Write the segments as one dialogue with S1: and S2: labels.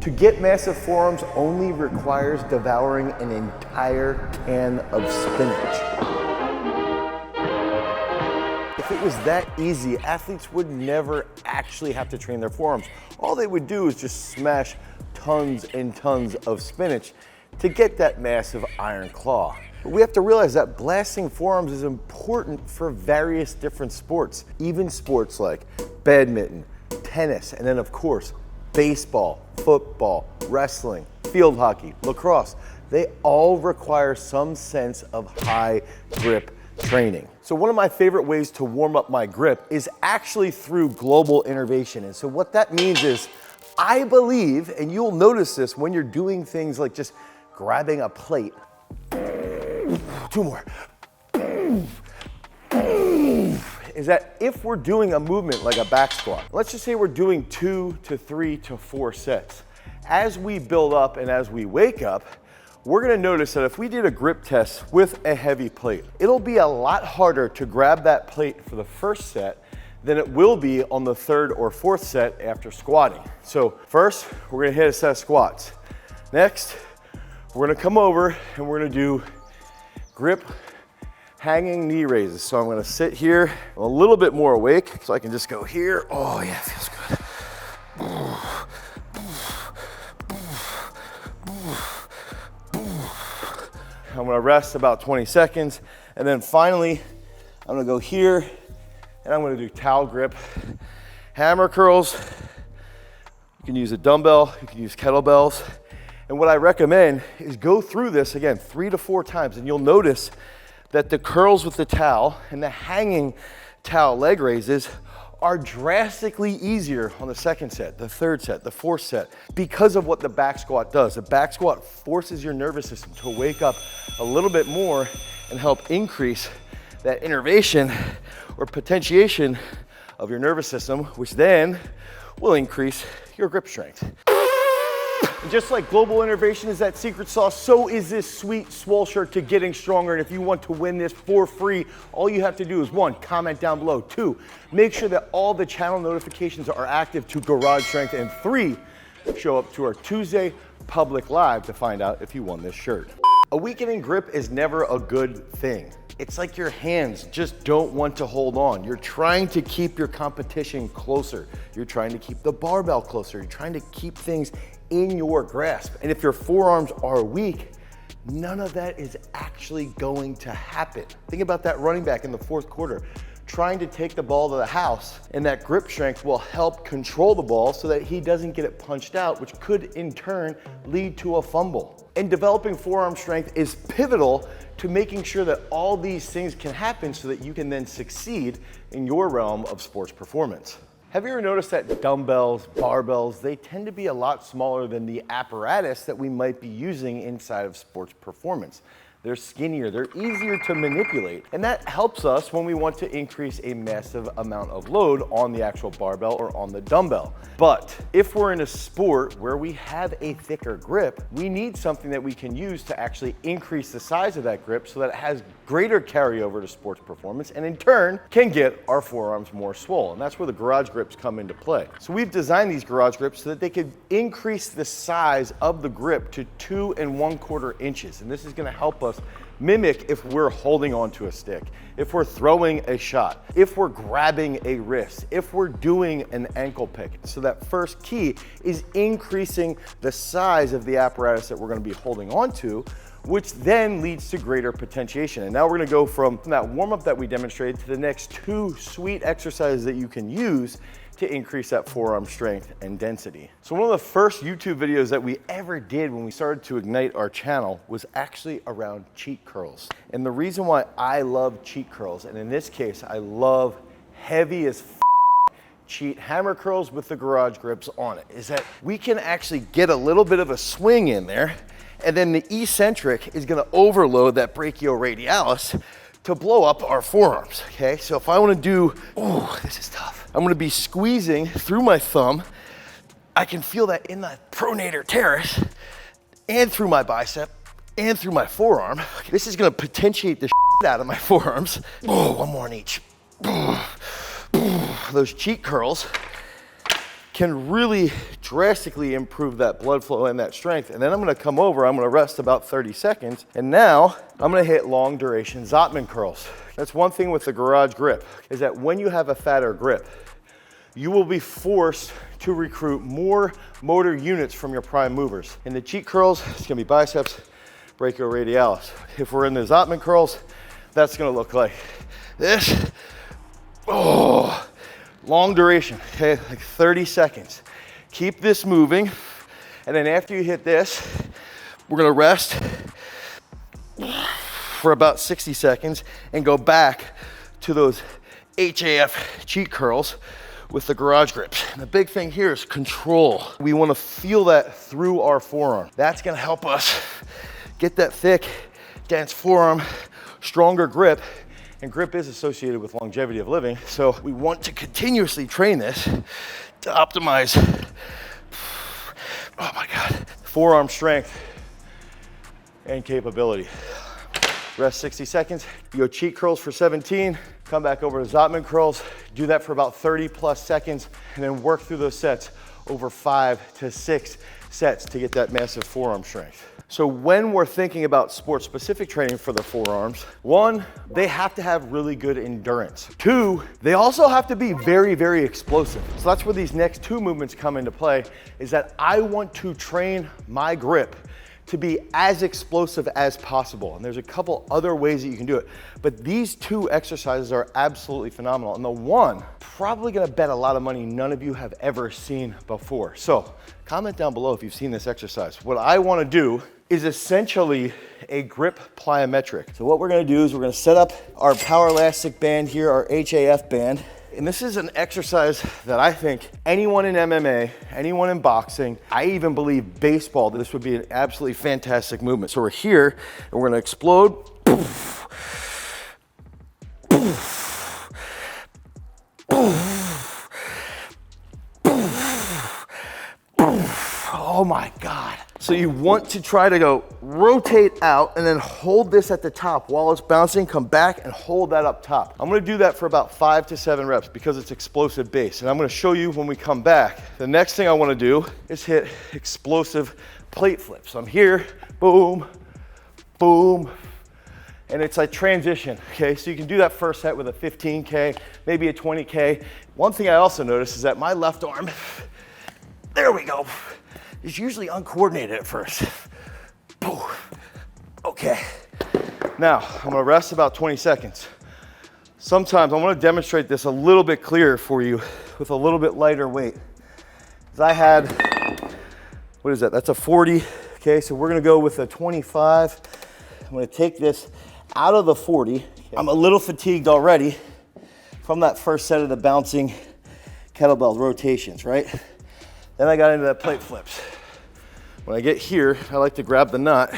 S1: To get massive forearms only requires devouring an entire can of spinach. If it was that easy, athletes would never actually have to train their forearms. All they would do is just smash tons and tons of spinach to get that massive iron claw. But we have to realize that blasting forearms is important for various different sports, even sports like badminton, tennis, and then of course, baseball, football, wrestling, field hockey, lacrosse. They all require some sense of high grip training. So one of my favorite ways to warm up my grip is actually through global innervation. And so what that means is, I believe, and you'll notice this when you're doing things like just grabbing a plate. 2 more. Is that if we're doing a movement like a back squat, let's just say we're doing 2 to 3 to 4 sets. As we build up and as we wake up, we're gonna notice that if we did a grip test with a heavy plate, it'll be a lot harder to grab that plate for the first set than it will be on the 3rd or 4th set after squatting. So first, we're gonna hit a set of squats. Next, we're gonna come over and we're gonna do grip hanging knee raises. So I'm gonna sit here, I'm a little bit more awake, so I can just go here. Oh yeah, feels good. I'm gonna rest about 20 seconds, and then finally, I'm gonna go here, and I'm gonna do towel grip, hammer curls. You can use a dumbbell, you can use kettlebells. And what I recommend is go through this again 3 to 4 times, and you'll notice that the curls with the towel and the hanging towel leg raises are drastically easier on the 2nd set, the 3rd set, the 4th set, because of what the back squat does. The back squat forces your nervous system to wake up a little bit more and help increase that innervation or potentiation of your nervous system, which then will increase your grip strength. And just like global innervation is that secret sauce, so is this sweet swole shirt to getting stronger. And if you want to win this for free, all you have to do is 1, comment down below. 2, make sure that all the channel notifications are active to Garage Strength. And 3, show up to our Tuesday public live to find out if you won this shirt. A weakening grip is never a good thing. It's like your hands just don't want to hold on. You're trying to keep your competition closer. You're trying to keep the barbell closer. You're trying to keep things in your grasp. And if your forearms are weak, none of that is actually going to happen. Think about that running back in the 4th quarter, trying to take the ball to the house, and that grip strength will help control the ball so that he doesn't get it punched out, which could in turn lead to a fumble. And developing forearm strength is pivotal to making sure that all these things can happen so that you can then succeed in your realm of sports performance. Have you ever noticed that dumbbells, barbells, they tend to be a lot smaller than the apparatus that we might be using inside of sports performance? They're skinnier, they're easier to manipulate. And that helps us when we want to increase a massive amount of load on the actual barbell or on the dumbbell. But if we're in a sport where we have a thicker grip, we need something that we can use to actually increase the size of that grip so that it has greater carryover to sports performance, and in turn can get our forearms more swollen. And that's where the garage grips come into play. So we've designed these garage grips so that they could increase the size of the grip to 2 1/4 inches. And this is gonna help us mimic if we're holding onto a stick, if we're throwing a shot, if we're grabbing a wrist, if we're doing an ankle pick. So that first key is increasing the size of the apparatus that we're gonna be holding onto, which then leads to greater potentiation. And now we're gonna go from that warm-up that we demonstrated to the next 2 sweet exercises that you can use to increase that forearm strength and density. So one of the first YouTube videos that we ever did when we started to ignite our channel was actually around cheat curls. And the reason why I love cheat curls, and in this case, I love heavy as cheat hammer curls with the garage grips on it, is that we can actually get a little bit of a swing in there, and then the eccentric is gonna overload that brachioradialis to blow up our forearms, okay? So if I wanna do, oh, this is tough. I'm gonna be squeezing through my thumb. I can feel that in the pronator teres and through my bicep and through my forearm. This is gonna potentiate the shit out of my forearms. Oh, one more in each. Those cheat curls can really drastically improve that blood flow and that strength. And then I'm gonna come over, I'm gonna rest about 30 seconds, and now I'm gonna hit long duration Zotman curls. That's one thing with the garage grip, is that when you have a fatter grip, you will be forced to recruit more motor units from your prime movers. In the cheat curls, it's gonna be biceps, brachioradialis. If we're in the Zotman curls, that's gonna look like this. Oh, long duration, okay, like 30 seconds. Keep this moving, and then after you hit this, we're gonna rest for about 60 seconds and go back to those HAF cheat curls with the garage grips. And the big thing here is control. We wanna feel that through our forearm. That's gonna help us get that thick, dense forearm, stronger grip, and grip is associated with longevity of living. So we want to continuously train this to optimize, oh my God, forearm strength and capability. Rest 60 seconds. You go cheat curls for 17, come back over to Zotman curls, do that for about 30 plus seconds, and then work through those sets over 5 to 6 sets to get that massive forearm strength. So when we're thinking about sport-specific training for the forearms, one, they have to have really good endurance. Two, they also have to be very, very explosive. So that's where these next two movements come into play, is that I want to train my grip to be as explosive as possible. And there's a couple other ways that you can do it. But these two exercises are absolutely phenomenal. And the one, probably gonna bet a lot of money none of you have ever seen before. So comment down below if you've seen this exercise. What I wanna do is essentially a grip plyometric. So what we're gonna do is we're gonna set up our power elastic band here, our HAF band. And this is an exercise that I think anyone in MMA, anyone in boxing, I even believe baseball, this would be an absolutely fantastic movement. So we're here and we're gonna explode. Poof, poof, poof, poof, poof. Oh my God. So you want to try to go rotate out and then hold this at the top while it's bouncing, come back and hold that up top. I'm gonna do that for about 5 to 7 reps because it's explosive base. And I'm gonna show you when we come back. The next thing I wanna do is hit explosive plate flips. So I'm here, boom, boom, and it's like transition, okay? So you can do that first set with a 15K, maybe a 20K. One thing I also noticed is that my left arm, there we go, is usually uncoordinated at first. Okay, now I'm gonna rest about 20 seconds. Sometimes I wanna demonstrate this a little bit clearer for you with a little bit lighter weight. I had, what is that? That's a 40, okay? So we're gonna go with a 25. I'm gonna take this out of the 40. I'm a little fatigued already from that first set of the bouncing kettlebell rotations, right? Then I got into that plate flips. When I get here, I like to grab the nut.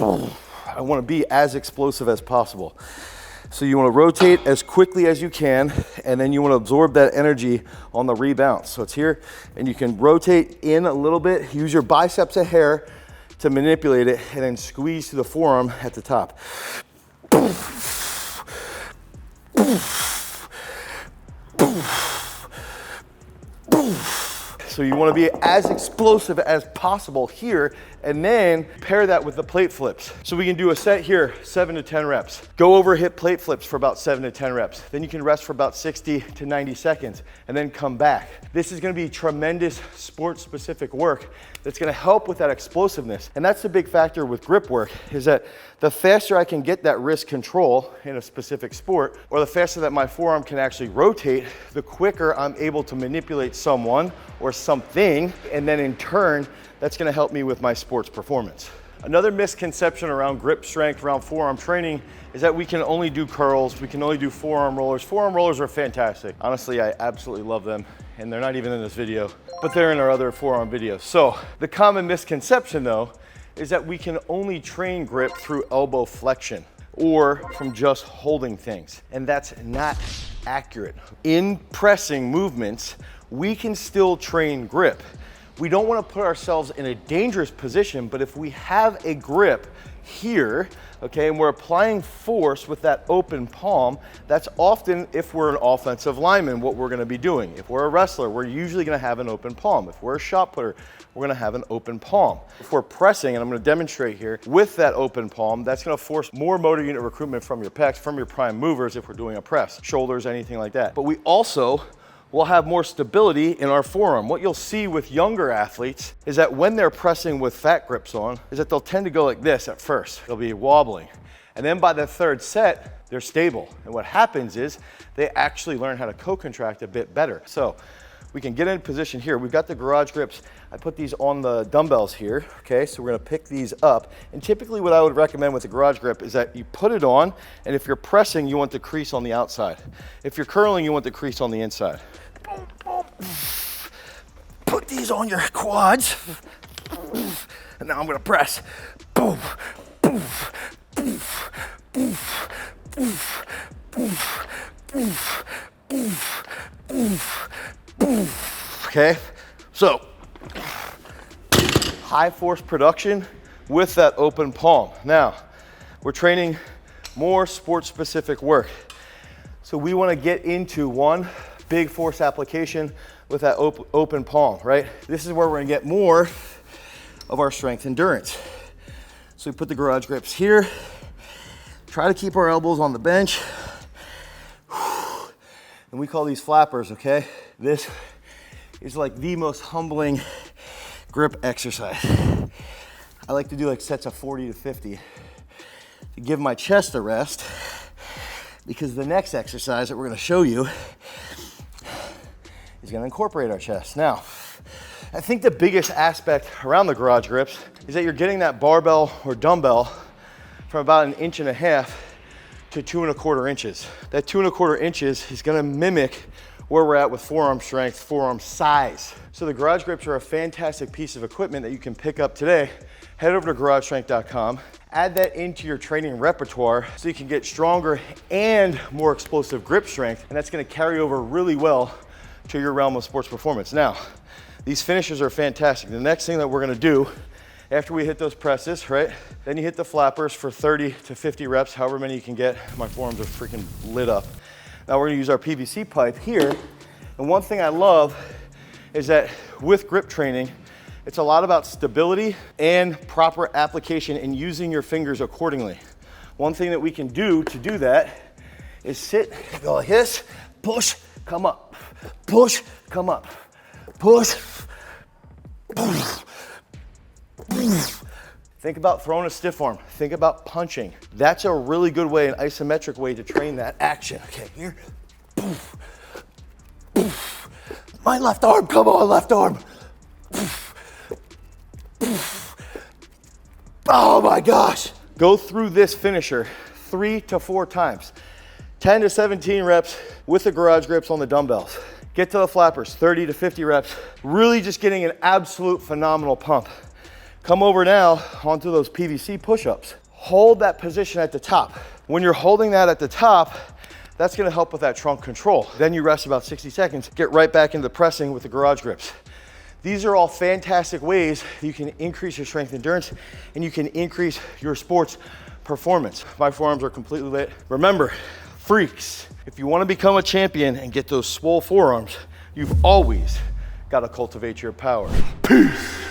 S1: I want to be as explosive as possible. So you want to rotate as quickly as you can, and then you want to absorb that energy on the rebound. So it's here, and you can rotate in a little bit, use your biceps a hair to manipulate it, and then squeeze to the forearm at the top. So you want to be as explosive as possible here, and then pair that with the plate flips. So we can do a set here, 7 to 10 reps. Go over, hit plate flips for about 7 to 10 reps. Then you can rest for about 60 to 90 seconds and then come back. This is going to be tremendous sport-specific work that's going to help with that explosiveness. And that's the big factor with grip work, is that the faster I can get that wrist control in a specific sport, or the faster that my forearm can actually rotate, the quicker I'm able to manipulate someone or something, and then in turn, that's gonna help me with my sports performance. Another misconception around grip strength, around forearm training, is that we can only do curls, we can only do forearm rollers. Forearm rollers are fantastic. Honestly, I absolutely love them, and they're not even in this video, but they're in our other forearm videos. So the common misconception though, is that we can only train grip through elbow flexion or from just holding things. And that's not accurate. In pressing movements, we can still train grip. We don't want to put ourselves in a dangerous position, but if we have a grip here, okay, and we're applying force with that open palm. That's often, if we're an offensive lineman, what we're gonna be doing. If we're a wrestler, we're usually gonna have an open palm. If we're a shot putter, we're gonna have an open palm. If we're pressing, and I'm gonna demonstrate here, with that open palm, that's gonna force more motor unit recruitment from your pecs, from your prime movers if we're doing a press, shoulders, anything like that. But we also will have more stability in our forearm. What you'll see with younger athletes is that when they're pressing with fat grips on, is that they'll tend to go like this at first. They'll be wobbling. And then by the third set, they're stable. And what happens is they actually learn how to co-contract a bit better. So we can get in position here. We've got the garage grips. I put these on the dumbbells here, okay? So we're gonna pick these up. And typically what I would recommend with the garage grip is that you put it on, and if you're pressing, you want the crease on the outside. If you're curling, you want the crease on the inside. Boom, boom. Put these on your quads. And now I'm gonna press. Boom, boom, boom, boom, boom, boom, boom, boom, boom. Okay, so high force production with that open palm. Now, we're training more sports specific work. So we wanna get into one big force application with that open palm, right? This is where we're gonna get more of our strength endurance. So we put the garage grips here, try to keep our elbows on the bench, and we call these flappers, okay? This is like the most humbling grip exercise. I like to do like sets of 40 to 50 to give my chest a rest, because the next exercise that we're gonna show you is gonna incorporate our chest. Now, I think the biggest aspect around the garage grips is that you're getting that barbell or dumbbell from about 1.5 inches to 2.25 inches. That 2.25 inches is gonna mimic where we're at with forearm strength, forearm size. So the garage grips are a fantastic piece of equipment that you can pick up today. Head over to garagestrength.com, add that into your training repertoire so you can get stronger and more explosive grip strength, and that's gonna carry over really well to your realm of sports performance. Now, these finishes are fantastic. The next thing that we're gonna do after we hit those presses, right? Then you hit the flappers for 30 to 50 reps, however many you can get. My forearms are freaking lit up. Now we're gonna use our PVC pipe here. And one thing I love is that with grip training, it's a lot about stability and proper application and using your fingers accordingly. One thing that we can do to do that is sit, go like this, push, come up, push, come up, push, think about throwing a stiff arm. Think about punching. That's a really good way, an isometric way to train that action. Okay, here. Poof, poof. My left arm, come on, left arm. Poof, poof. Oh my gosh. Go through this finisher 3 to 4 times. 10 to 17 reps with the garage grips on the dumbbells. Get to the flappers, 30 to 50 reps. Really just getting an absolute phenomenal pump. Come over now onto those PVC push-ups. Hold that position at the top. When you're holding that at the top, that's gonna help with that trunk control. Then you rest about 60 seconds, get right back into pressing with the garage grips. These are all fantastic ways you can increase your strength endurance and you can increase your sports performance. My forearms are completely lit. Remember, freaks, if you wanna become a champion and get those swole forearms, you've always gotta cultivate your power. Peace.